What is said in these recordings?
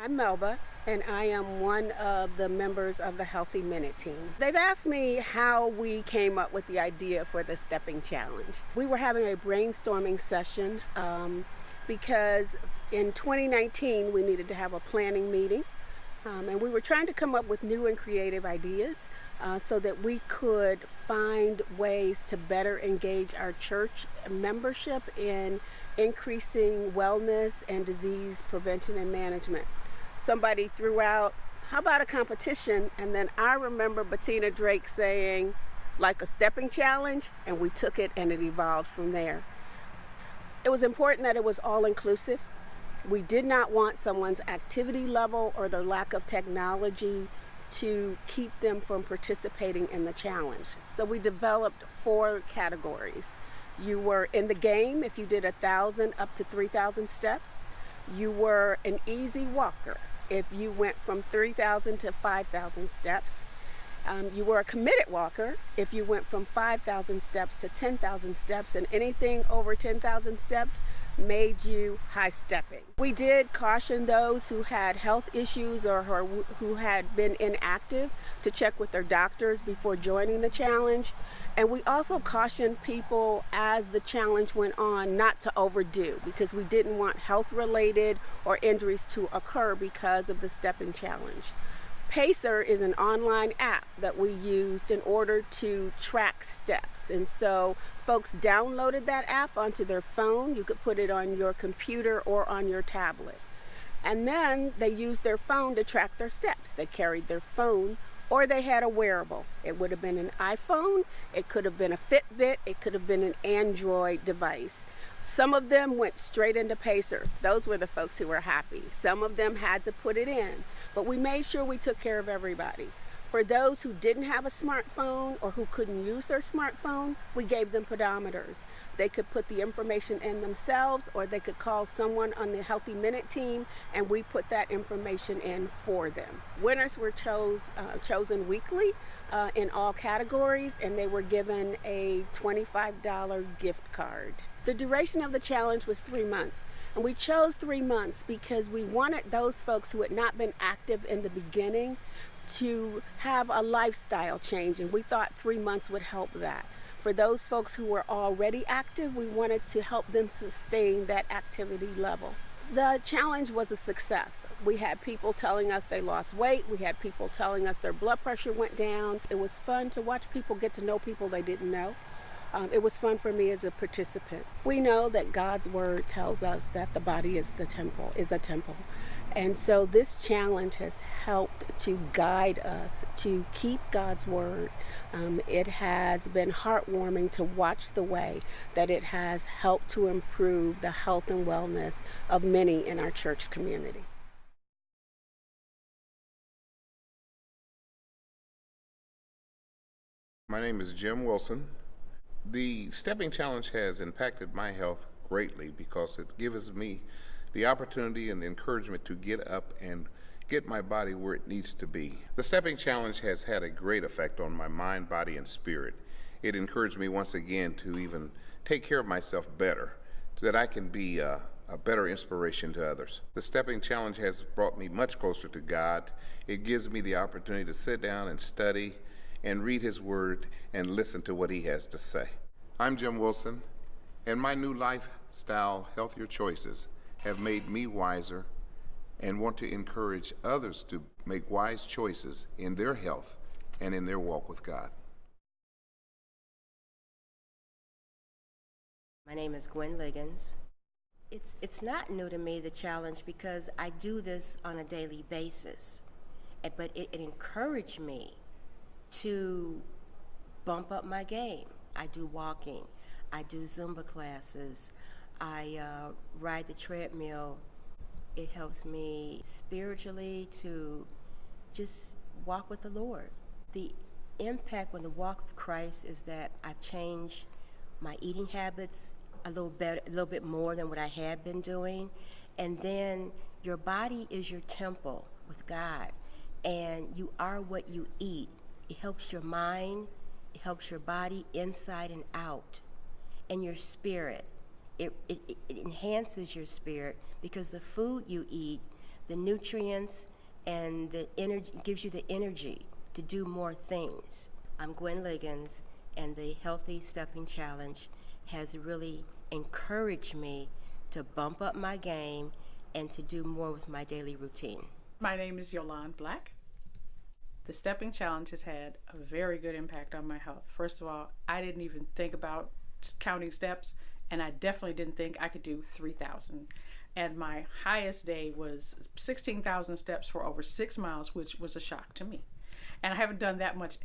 I'm Melba, and I am one of the members of the Healthy Minute team. They've asked me how we came up with the idea for the Stepping Challenge. We were having a brainstorming session because in 2019 we needed to have a planning meeting. And we were trying to come up with new and creative ideas so that we could find ways to better engage our church membership in increasing wellness and disease prevention and management. Somebody threw out, how about a competition? And then I remember Bettina Drake saying, like a stepping challenge, and we took it and it evolved from there. It was important that it was all inclusive. We did not want someone's activity level or their lack of technology to keep them from participating in the challenge. So we developed 4 categories. You were in the game if you did 1,000 up to 3,000 steps. You were an easy walker if you went from 3,000 to 5,000 steps. You were a committed walker if you went from 5,000 steps to 10,000 steps, and anything over 10,000 steps made you high stepping. We did caution those who had health issues or who had been inactive to check with their doctors before joining the challenge. And we also cautioned people as the challenge went on not to overdo, because we didn't want health-related or injuries to occur because of the stepping challenge. Pacer is an online app that we used in order to track steps. And so folks downloaded that app onto their phone. You could put it on your computer or on your tablet. And then they used their phone to track their steps. They carried their phone, or they had a wearable. It would have been an iPhone, it could have been a Fitbit, it could have been an Android device. Some of them went straight into Pacer. Those were the folks who were happy. Some of them had to put it in, but we made sure we took care of everybody. For those who didn't have a smartphone or who couldn't use their smartphone, we gave them pedometers. They could put the information in themselves, or they could call someone on the Healthy Minute team, and we put that information in for them. Winners were chosen weekly in all categories, and they were given a $25 gift card. The duration of the challenge was 3 months, and we chose 3 months because we wanted those folks who had not been active in the beginning to have a lifestyle change, and we thought 3 months would help that. For those folks who were already active, we wanted to help them sustain that activity level. The challenge was a success. We had people telling us they lost weight. We had people telling us their blood pressure went down. It was fun to watch people get to know people they didn't know. It was fun for me as a participant. We know that God's word tells us that the body is a temple. And so this challenge has helped to guide us to keep God's word. It has been heartwarming to watch the way that it has helped to improve the health and wellness of many in our church community. My name is Jim Wilson. The Stepping Challenge has impacted my health greatly because it gives me the opportunity and the encouragement to get up and get my body where it needs to be. The Stepping Challenge has had a great effect on my mind, body, and spirit. It encouraged me once again to even take care of myself better, so that I can be a better inspiration to others. The Stepping Challenge has brought me much closer to God. It gives me the opportunity to sit down and study and read His Word and listen to what He has to say. I'm Jim Wilson, and my new lifestyle, healthier choices have made me wiser and want to encourage others to make wise choices in their health and in their walk with God. My name is Gwen Liggins. It's not new to me, the challenge, because I do this on a daily basis. But it encouraged me to bump up my game. I do walking, I do Zumba classes, I ride the treadmill. It helps me spiritually to just walk with the Lord. The impact when the walk with Christ is that I've changed my eating habits a little bit more than what I had been doing. And then your body is your temple with God, and you are what you eat. It helps your mind, it helps your body inside and out, and your spirit. It enhances your spirit, because the food you eat, the nutrients and the energy, gives you the energy to do more things. I'm Gwen Liggins, and the Healthy Stepping Challenge has really encouraged me to bump up my game and to do more with my daily routine. My name is Yolande Black. The Stepping Challenge has had a very good impact on my health. First of all, I didn't even think about counting steps, and I definitely didn't think I could do 3,000. And my highest day was 16,000 steps for over 6 miles, which was a shock to me. And I haven't done that much,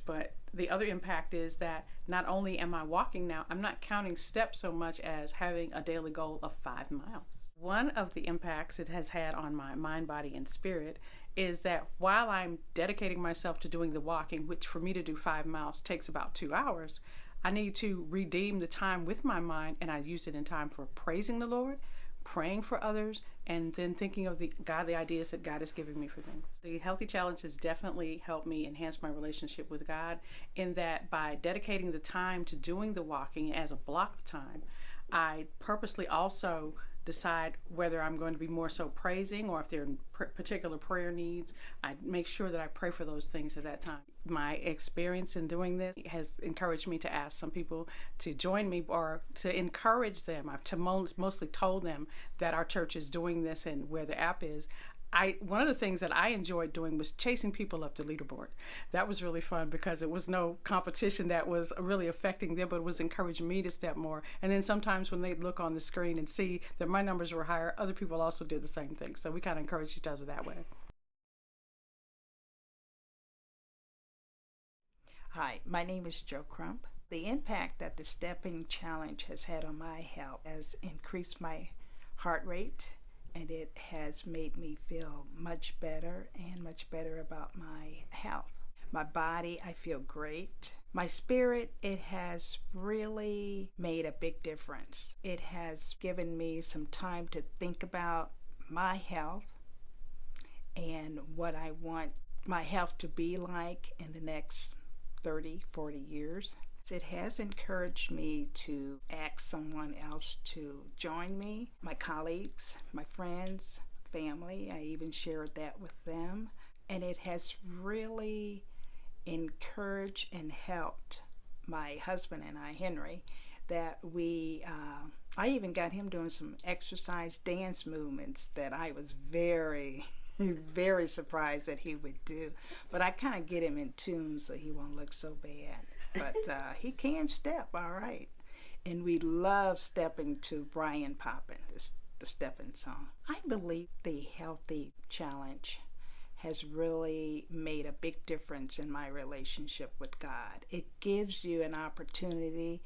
but the other impact is that not only am I walking now, I'm not counting steps so much as having a daily goal of 5 miles. One of the impacts it has had on my mind, body, and spirit is that while I'm dedicating myself to doing the walking, which for me to do 5 miles takes about 2 hours, I need to redeem the time with my mind, and I use it in time for praising the Lord, praying for others, and then thinking of the ideas that God is giving me for things. The Healthy Challenge has definitely helped me enhance my relationship with God, in that by dedicating the time to doing the walking as a block time, I purposely also decide whether I'm going to be more so praising, or if there are particular prayer needs, I make sure that I pray for those things at that time. My experience in doing this has encouraged me to ask some people to join me or to encourage them. I've mostly told them that our church is doing this and where the app is. One of the things that I enjoyed doing was chasing people up the leaderboard. That was really fun because it was no competition that was really affecting them, but it was encouraging me to step more. And then sometimes when they look on the screen and see that my numbers were higher, other people also did the same thing. So we kind of encouraged each other that way. Hi, my name is Jo Crump. The impact that the Stepping Challenge has had on my health has increased my heart rate, and it has made me feel much better about my health. My body, I feel great. My spirit, it has really made a big difference. It has given me some time to think about my health and what I want my health to be like in the next 30, 40 years. It has encouraged me to ask someone else to join me, my colleagues, my friends, family. I even shared that with them. And it has really encouraged and helped my husband and I, Henry, that I even got him doing some exercise dance movements that I was very surprised that he would do. But I kind of get him in tune so he won't look so bad. But he can step all right. And we love stepping to Brian Poppin, the stepping song. I believe the Healthy Challenge has really made a big difference in my relationship with God. It gives you an opportunity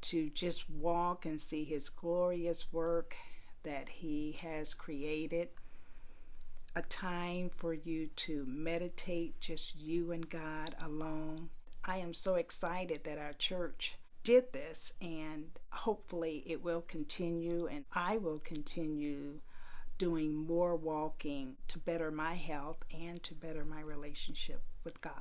to just walk and see His glorious work that He has created. A time for you to meditate, just you and God alone. I am so excited that our church did this, and hopefully it will continue, and I will continue doing more walking to better my health and to better my relationship with God.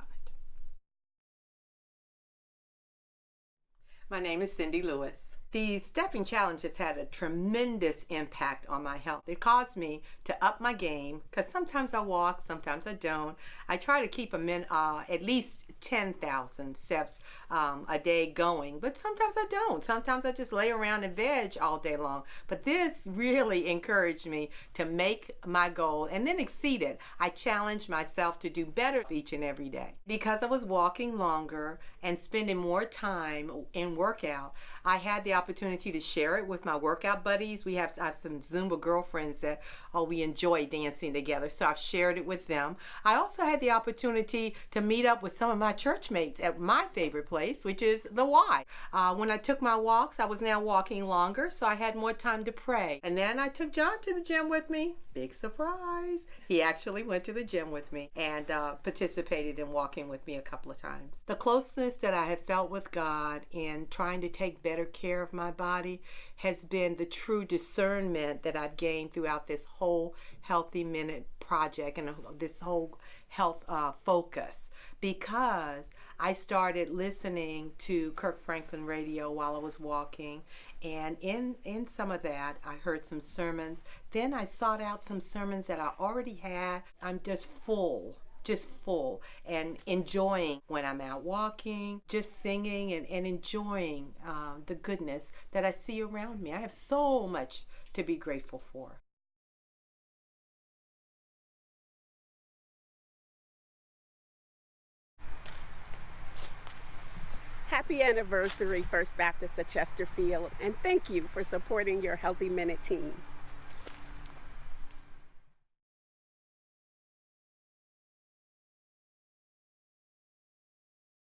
My name is Cindy Lewis. The Stepping Challenge has had a tremendous impact on my health. It caused me to up my game, because sometimes I walk, sometimes I don't. I try to keep them in at least 10,000 steps a day going, but sometimes I don't. Sometimes I just lay around and veg all day long. But this really encouraged me to make my goal and then exceed it. I challenged myself to do better each and every day. Because I was walking longer and spending more time in workout, I had the opportunity to share it with my workout buddies. I have some Zumba girlfriends that we enjoy dancing together, so I've shared it with them. I also had the opportunity to meet up with some of my church mates at my favorite place, which is the Y. When I took my walks, I was now walking longer, so I had more time to pray. And then I took John to the gym with me. Big surprise. He actually went to the gym with me and participated in walking with me a couple of times. The closeness that I have felt with God in trying to take better care of my body has been the true discernment that I've gained throughout this whole Healthy Minute project and this whole health focus, because I started listening to Kirk Franklin radio while I was walking, And in some of that, I heard some sermons. Then I sought out some sermons that I already had. I'm just full and enjoying when I'm out walking, just singing and enjoying the goodness that I see around me. I have so much to be grateful for. Happy anniversary, First Baptist of Chesterfield, and thank you for supporting your Healthy Minute team.